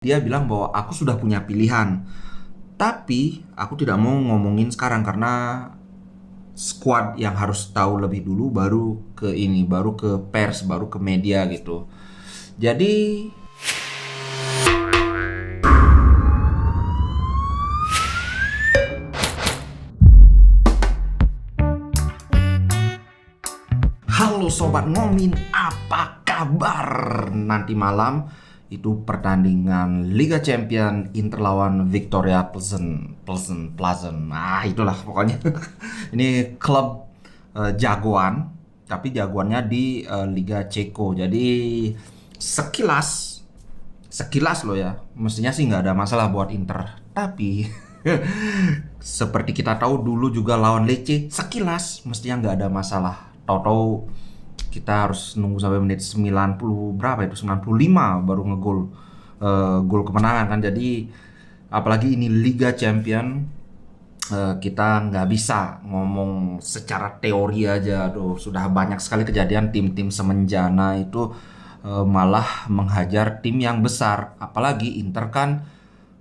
Dia bilang bahwa aku sudah punya pilihan, tapi aku tidak mau ngomongin sekarang karena squad yang harus tahu lebih dulu baru ke pers, baru ke media gitu. Jadi halo Sobat Ngomin, apa kabar? Nanti malam itu pertandingan Liga Champion Inter lawan Victoria Pleasant. Nah, itulah pokoknya. Ini klub jagoan, tapi jagoannya di Liga Ceko. Jadi sekilas sekilas loh ya, mestinya sih nggak ada masalah buat Inter. Tapi seperti kita tahu dulu juga lawan Lecce, sekilas mestinya nggak ada masalah. Tahu-tahu kita harus nunggu sampai menit 90 berapa itu, 95 baru ngegol, gol kemenangan kan. Jadi apalagi ini Liga Champion, kita nggak bisa ngomong secara teori aja. Aduh, sudah banyak sekali kejadian tim-tim semenjana itu malah menghajar tim yang besar. Apalagi Inter kan,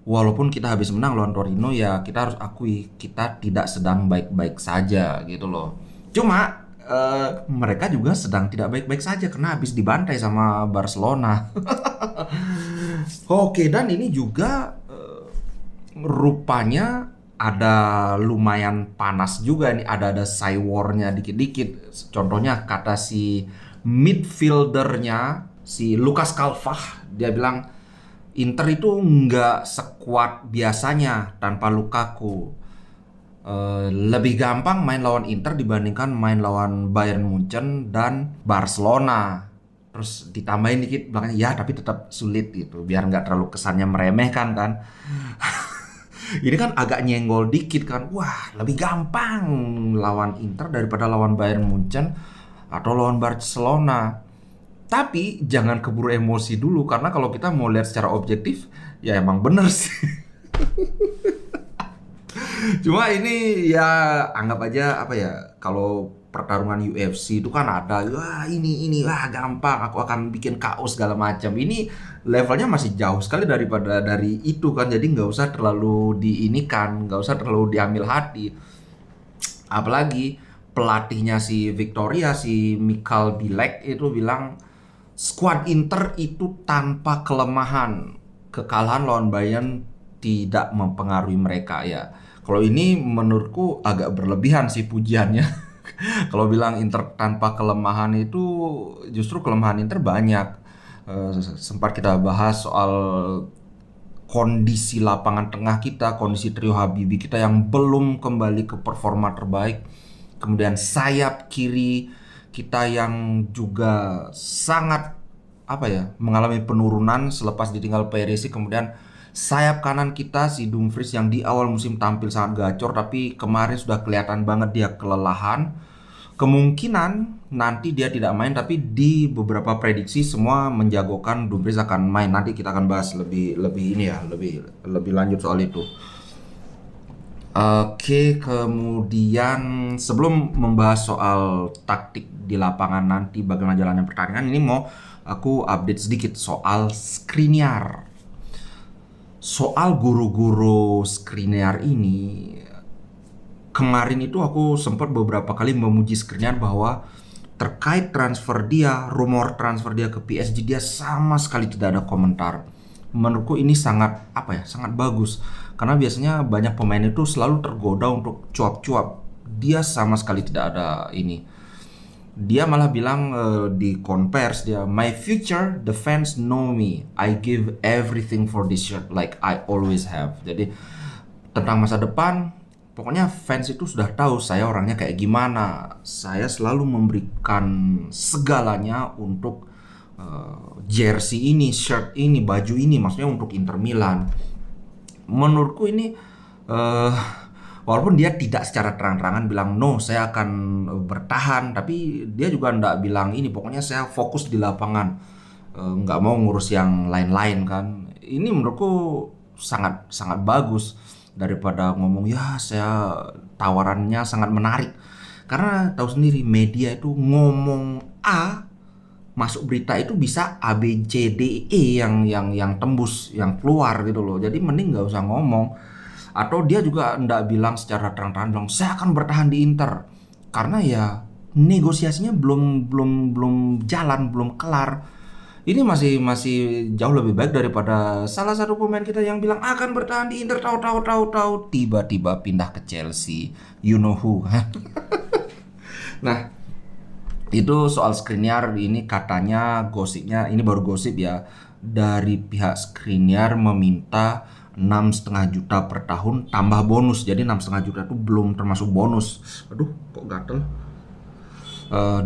walaupun kita habis menang lawan Torino, ya kita harus akui kita tidak sedang baik-baik saja gitu loh. Cuma mereka juga sedang tidak baik-baik saja karena habis dibantai sama Barcelona. Oke, dan ini juga rupanya ada lumayan panas juga nih, ada war-nya dikit-dikit. Contohnya kata si midfieldernya, si Lucas Calvah, dia bilang Inter itu nggak sekuat biasanya tanpa Lukaku. Lebih gampang main lawan Inter dibandingkan main lawan Bayern Munchen dan Barcelona. Terus ditambahin dikit belakangnya, ya tapi tetap sulit gitu, biar nggak terlalu kesannya meremehkan kan. Ini kan agak nyenggol dikit kan. Wah, lebih gampang lawan Inter daripada lawan Bayern Munchen atau lawan Barcelona. Tapi jangan keburu emosi dulu, karena kalau kita mau lihat secara objektif, ya emang bener sih. Cuma ini ya anggap aja apa ya, kalau pertarungan UFC itu kan ada, wah ini wah gampang aku akan bikin KO segala macam. Ini levelnya masih jauh sekali dari itu kan, jadi nggak usah terlalu diinikan, nggak usah terlalu diambil hati. Apalagi pelatihnya si Victoria, si Michal Bilek itu bilang skuad Inter itu tanpa kelemahan, kekalahan lawan Bayern tidak mempengaruhi mereka ya. Kalau ini menurutku agak berlebihan sih pujiannya. Kalau bilang Inter tanpa kelemahan itu, justru kelemahan Inter banyak. Sempat kita bahas soal kondisi lapangan tengah kita, kondisi trio Habibi kita yang belum kembali ke performa terbaik. Kemudian sayap kiri kita yang juga sangat mengalami penurunan selepas ditinggal Perisic. Kemudian sayap kanan kita si Dumfries yang di awal musim tampil sangat gacor, tapi kemarin sudah kelihatan banget dia kelelahan. Kemungkinan nanti dia tidak main, tapi di beberapa prediksi semua menjagokan Dumfries akan main. Nanti kita akan bahas lebih lanjut soal itu. Oke, kemudian sebelum membahas soal taktik di lapangan nanti bagaimana jalannya pertandingan, ini mau aku update sedikit soal Skriniar. Soal guru-guru Skriniar ini, kemarin itu aku sempat beberapa kali memuji Skriniar bahwa terkait transfer dia, rumor transfer dia ke PSG, dia sama sekali tidak ada komentar. Menurutku ini sangat sangat bagus, karena biasanya banyak pemain itu selalu tergoda untuk cuap-cuap. Dia sama sekali tidak ada ini. Dia malah bilang di konvers dia, my future, the fans know me, I give everything for this shirt like I always have. Jadi tentang masa depan, pokoknya fans itu sudah tahu saya orangnya kayak gimana. Saya selalu memberikan segalanya untuk jersey ini, shirt ini, baju ini, maksudnya untuk Inter Milan. Menurutku ini walaupun dia tidak secara terang-terangan bilang no saya akan bertahan, tapi dia juga nggak bilang ini, pokoknya saya fokus di lapangan, nggak mau ngurus yang lain-lain kan. Ini menurutku sangat sangat bagus daripada ngomong ya saya tawarannya sangat menarik. Karena tahu sendiri media itu ngomong A masuk berita itu bisa A B C D E yang tembus, yang keluar gitu loh. Jadi mending nggak usah ngomong. Atau dia juga nggak bilang secara terang-terangan bilang saya akan bertahan di Inter, karena ya negosiasinya belum jalan, belum kelar. Ini masih jauh lebih baik daripada salah satu pemain kita yang bilang akan bertahan di Inter, tahu tiba-tiba pindah ke Chelsea, you know who. Nah, itu soal Skriniar. Ini katanya gosipnya, ini baru gosip ya, dari pihak Skriniar meminta 6,5 juta per tahun tambah bonus. Jadi 6,5 juta itu belum termasuk bonus. Aduh, kok gatel.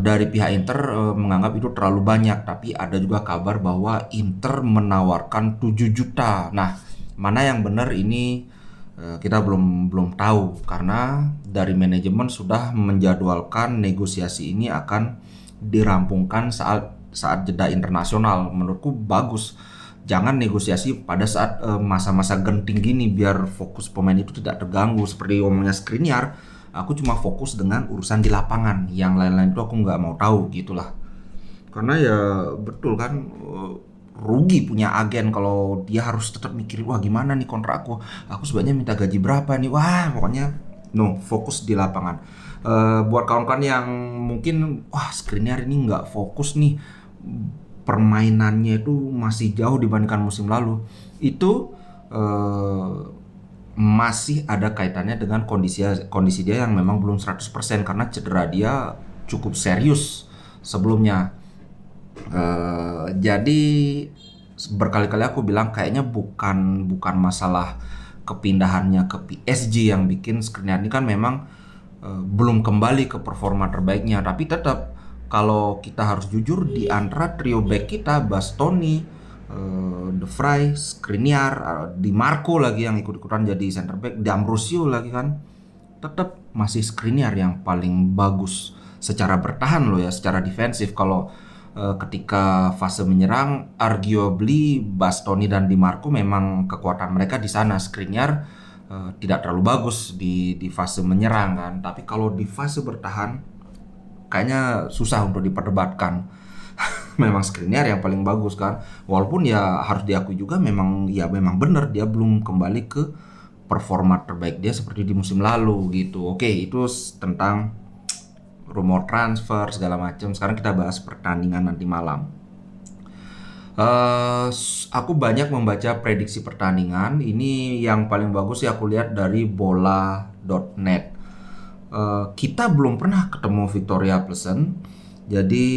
Dari pihak Inter menganggap itu terlalu banyak, tapi ada juga kabar bahwa Inter menawarkan 7 juta. Nah, mana yang benar ini kita belum tahu, karena dari manajemen sudah menjadwalkan negosiasi ini akan dirampungkan saat jeda internasional. Menurutku bagus. Jangan negosiasi pada saat masa-masa genting gini, biar fokus pemain itu tidak terganggu. Seperti omongnya Skriniar, aku cuma fokus dengan urusan di lapangan, yang lain-lain itu aku nggak mau tahu gitulah. Karena ya betul kan, rugi punya agen kalau dia harus tetap mikirin wah gimana nih kontrak aku sebenarnya minta gaji berapa nih, wah pokoknya no, fokus di lapangan. Buat kawan-kawan yang mungkin wah Skriniar ini nggak fokus nih, permainannya itu masih jauh dibandingkan musim lalu, itu masih ada kaitannya dengan kondisi dia yang memang belum 100%, karena cedera dia cukup serius sebelumnya. Jadi berkali-kali aku bilang kayaknya bukan masalah kepindahannya ke PSG yang bikin Skriniar ini kan memang belum kembali ke performa terbaiknya. Tapi tetap kalau kita harus jujur, di antara trio back kita, Bastoni, De Vrij, Skriniar, Di Marco lagi yang ikut-ikutan jadi center back, D'Ambrosio lagi kan, tetap masih Skriniar yang paling bagus secara bertahan loh ya, secara defensif. Kalau ketika fase menyerang, arguably Bastoni dan Di Marco memang kekuatan mereka di sana. Skriniar tidak terlalu bagus di fase menyerang kan, tapi kalau di fase bertahan kayaknya susah untuk diperdebatkan. Memang Skriniar yang paling bagus kan, walaupun ya harus diakui juga memang benar dia belum kembali ke performa terbaik dia seperti di musim lalu gitu. Oke, itu tentang rumor transfer segala macam. Sekarang kita bahas pertandingan nanti malam. Aku banyak membaca prediksi pertandingan. Ini yang paling bagus sih aku lihat dari bola.net. Kita belum pernah ketemu Victoria Pleasant, jadi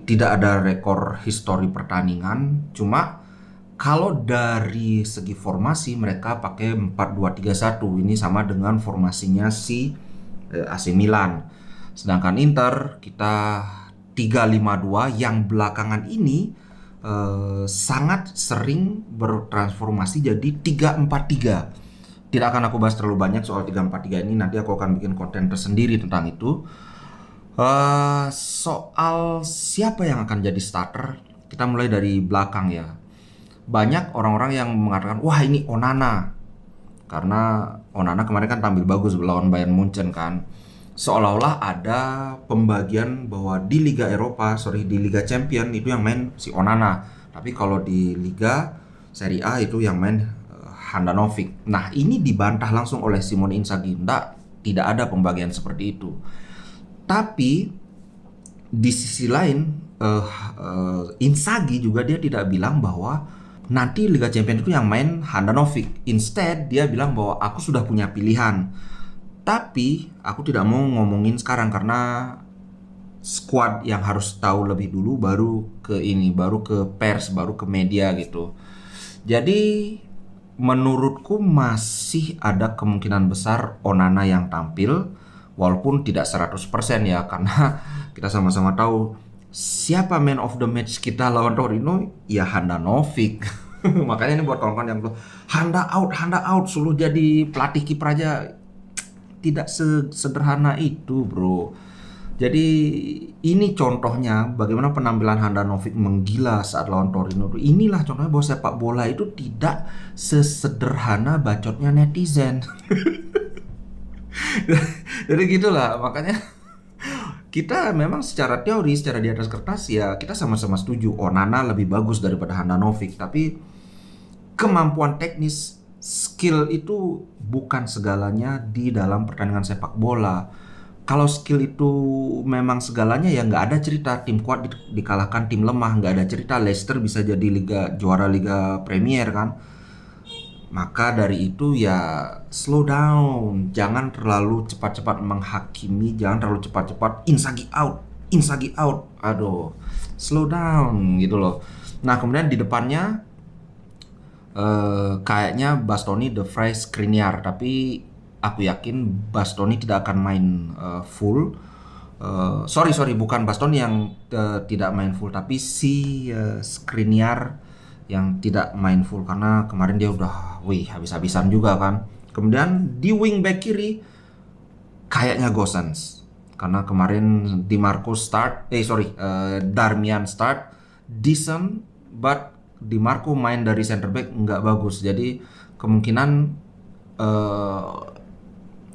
tidak ada rekor histori pertandingan. Cuma kalau dari segi formasi mereka pakai 4-2-3-1. Ini sama dengan formasinya si AC Milan. Sedangkan Inter kita 3-5-2 yang belakangan ini sangat sering bertransformasi jadi 3-4-3. Tidak akan aku bahas terlalu banyak soal 3-4-3 ini, nanti aku akan bikin konten tersendiri tentang itu. Soal siapa yang akan jadi starter, kita mulai dari belakang ya. Banyak orang-orang yang mengatakan wah ini Onana, karena Onana kemarin kan tampil bagus melawan Bayern Munchen kan. Seolah-olah ada pembagian bahwa di Liga Champion itu yang main si Onana, tapi kalau di Liga Serie A itu yang main Handanovic. Nah, ini dibantah langsung oleh Simone Inzaghi. Tidak ada pembagian seperti itu. Tapi di sisi lain Inzaghi juga dia tidak bilang bahwa nanti Liga Champions itu yang main Handanovic. Instead dia bilang bahwa aku sudah punya pilihan, tapi aku tidak mau ngomongin sekarang karena squad yang harus tahu lebih dulu, baru ke pers, baru ke media gitu. Jadi menurutku masih ada kemungkinan besar Onana yang tampil, walaupun tidak 100% ya, karena kita sama-sama tahu siapa man of the match kita lawan Torino, ya Handanovic. Makanya ini buat kawan-kawan yang bilang Handa out, suruh jadi pelatih kiper aja. Tidak sederhana itu bro. Jadi ini contohnya bagaimana penampilan Handanovic menggila saat lawan Torino. Inilah contohnya bahwa sepak bola itu tidak sesederhana bacotnya netizen. Jadi gitulah, makanya kita memang secara teori, secara di atas kertas ya kita sama-sama setuju Onana lebih bagus daripada Handanovic, tapi kemampuan teknis, skill itu bukan segalanya di dalam pertandingan sepak bola. Kalau skill itu memang segalanya ya nggak ada cerita tim kuat dikalahkan tim lemah, nggak ada cerita Leicester bisa jadi juara Liga Premier kan. Maka dari itu ya slow down, jangan terlalu cepat-cepat menghakimi, jangan terlalu cepat-cepat Inzaghi out, aduh, slow down gitu loh. Nah kemudian di depannya kayaknya Bastoni, De Vrij, Skriniar, tapi aku yakin Bastoni tidak akan main full. Sorry bukan Bastoni yang tidak main full, tapi si Skriniar yang tidak main full karena kemarin dia udah habis-habisan juga kan. Kemudian di wing back kiri kayaknya Gosens karena kemarin Darmian start decent, but Di Marco main dari center back nggak bagus. Jadi kemungkinan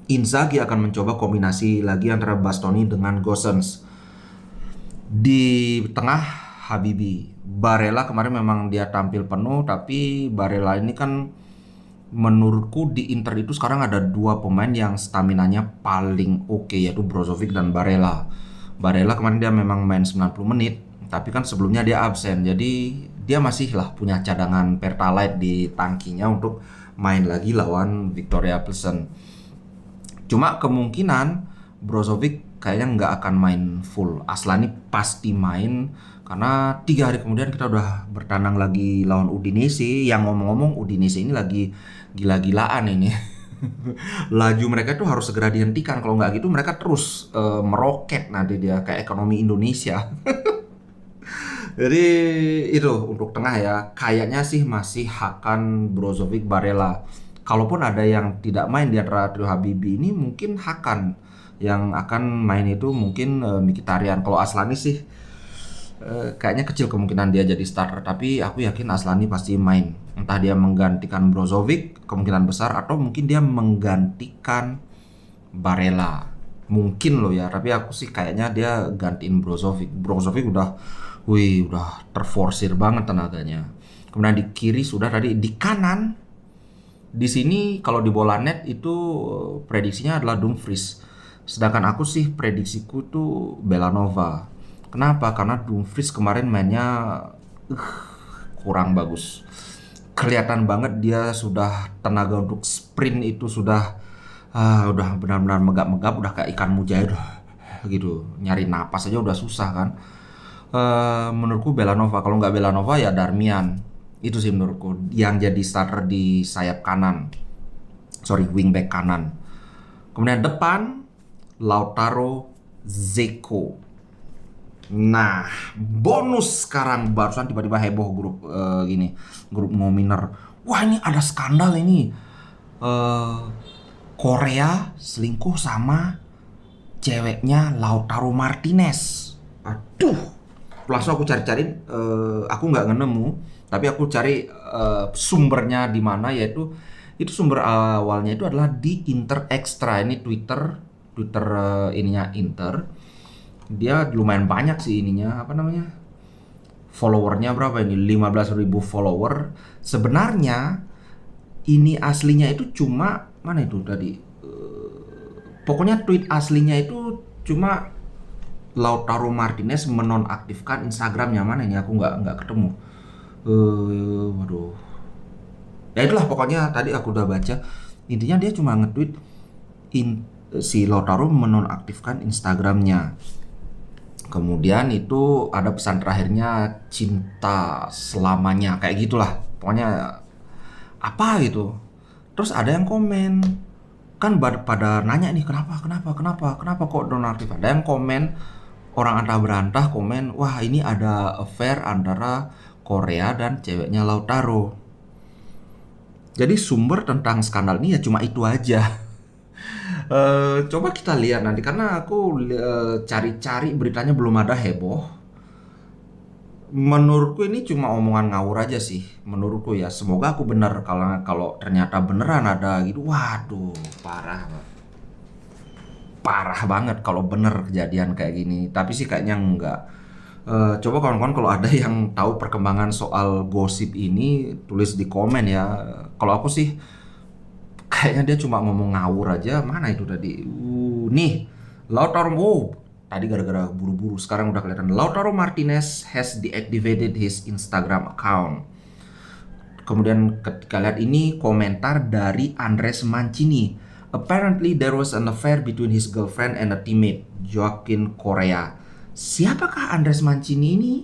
Inzaghi akan mencoba kombinasi lagi antara Bastoni dengan Gosens. Di tengah Habibi, Barella kemarin memang dia tampil penuh, tapi Barella ini kan menurutku di Inter itu sekarang ada dua pemain yang staminanya paling oke, yaitu Brozovic dan Barella. Barella kemarin dia memang main 90 menit, tapi kan sebelumnya dia absen, jadi dia masih lah punya cadangan Pertalite di tangkinya untuk main lagi lawan Victoria Plzen. Cuma kemungkinan Brozovic kayaknya nggak akan main full. Aslani pasti main karena 3 hari kemudian kita udah bertandang lagi lawan Udinese. Yang ngomong-ngomong Udinese ini lagi gila-gilaan ini. Laju mereka tuh harus segera dihentikan, kalau nggak gitu mereka terus meroket nanti dia kayak ekonomi Indonesia. Jadi itu untuk tengah ya, kayaknya sih masih Hakan, Brozovic, Barella. Kalaupun ada yang tidak main di antara trio Habibi ini, mungkin Hakan yang akan main itu mungkin Mkhitaryan. Kalau Aslani sih kayaknya kecil kemungkinan dia jadi starter, tapi aku yakin Aslani pasti main. Entah dia menggantikan Brozovic kemungkinan besar, atau mungkin dia menggantikan Barella. Mungkin loh ya, tapi aku sih kayaknya dia gantiin Brozovic. Brozovic udah terforsir banget tenaganya. Kemudian di kiri sudah tadi, di kanan di sini kalau di bola net itu prediksinya adalah Dumfries. Sedangkan aku sih prediksiku tuh Belanova. Kenapa? Karena Dumfries kemarin mainnya kurang bagus. Kelihatan banget dia sudah tenaga untuk sprint itu sudah benar-benar megap-megap, udah kayak ikan mujair gitu. Nyari napas aja udah susah kan. Menurutku Belanova. Kalau nggak Belanova ya Darmian. Itu sih menurutku yang jadi starter di sayap kanan. Wingback kanan. Kemudian depan Lautaro, Zeko. Nah, bonus sekarang barusan tiba-tiba heboh grup Nominer. Wah, ini ada skandal ini. Korea selingkuh sama ceweknya Lautaro Martinez. Aduh, langsung aku cari-cari, aku nggak nemu, tapi aku cari sumbernya di mana, yaitu itu sumber awalnya itu adalah di Inter Extra. Ini Twitter ininya Inter. Dia lumayan banyak sih ininya, followernya berapa ini, 15.000 follower. Sebenarnya ini aslinya itu cuma mana itu tadi, pokoknya tweet aslinya itu cuma Lautaro Martinez menonaktifkan Instagramnya. Mana ini, aku nggak ketemu. Waduh, ya itulah pokoknya tadi aku udah baca. Intinya dia cuma nge-tweet si Lautaro menonaktifkan Instagramnya. Kemudian itu ada pesan terakhirnya cinta selamanya, kayak gitulah pokoknya apa gitu. Terus ada yang komen, kan pada nanya nih kenapa kok nonaktif. Ada yang komen, orang antah berantah komen, wah ini ada affair antara Korea dan ceweknya Lautaro. Jadi sumber tentang skandal ini ya cuma itu aja. Coba kita lihat nanti, karena aku cari-cari beritanya belum ada heboh. Menurutku ini cuma omongan ngawur aja sih, menurutku ya. Semoga aku benar. Kalau ternyata beneran ada gitu, waduh parah. parah banget kalau bener kejadian kayak gini. Tapi sih kayaknya enggak. Coba kawan-kawan kalau ada yang tahu perkembangan soal gosip ini, tulis di komen ya. Kalau aku sih kayaknya dia cuma ngomong ngawur aja. Mana itu tadi? Nih, Lautaro. Oh, tadi gara-gara buru-buru. Sekarang udah kelihatan. Lautaro Martinez has deactivated his Instagram account. Kemudian ketika lihat ini komentar dari Andres Mancini. Apparently there was an affair between his girlfriend and a teammate, Joaquin Correa. Siapakah Andres Mancini ini?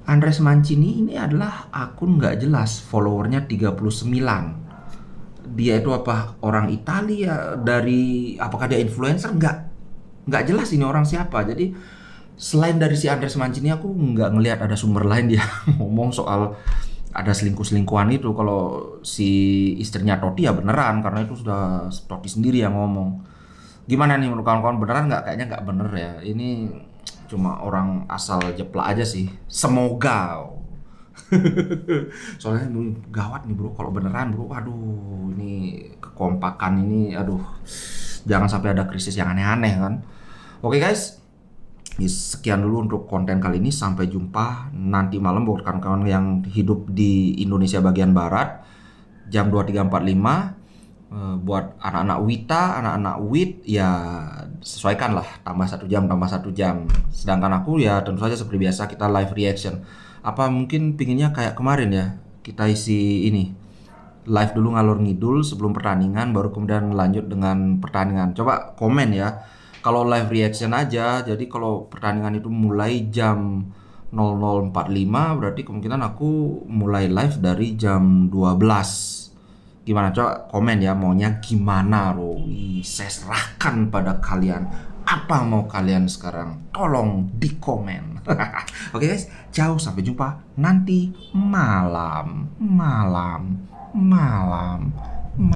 Andres Mancini ini adalah akun nggak jelas, followernya 39. Dia itu apa, orang Italia, dari apakah dia influencer? Nggak jelas ini orang siapa. Jadi selain dari si Andres Mancini, aku nggak ngelihat ada sumber lain dia ngomong soal ada selingkuh-selingkuhan itu. Kalau si istrinya Totti ya beneran, karena itu sudah Totti sendiri yang ngomong. Gimana nih menurut kawan-kawan, beneran nggak? Kayaknya nggak bener ya. Ini cuma orang asal jeplak aja sih. Semoga. Soalnya gawat nih bro, kalau beneran bro, waduh, ini kekompakan ini, aduh, jangan sampai ada krisis yang aneh-aneh kan. Oke guys, sekian dulu untuk konten kali ini. Sampai jumpa nanti malam buat kawan-kawan yang hidup di Indonesia bagian barat, jam 23.45. Buat anak-anak Wita, anak-anak Wit ya sesuaikan lah, tambah 1 jam, tambah 1 jam. Sedangkan aku ya tentu saja seperti biasa kita live reaction. Apa mungkin pinginnya kayak kemarin ya, kita isi ini live dulu ngalor ngidul sebelum pertandingan, baru kemudian lanjut dengan pertandingan. Coba komen ya. Kalau live reaction aja, jadi kalau pertandingan itu mulai jam 00.45, berarti kemungkinan aku mulai live dari jam 12. Gimana, coba komen ya, maunya gimana loh. Saya serahkan pada kalian. Apa mau kalian sekarang? Tolong di komen. Oke guys, ciao, sampai jumpa nanti malam.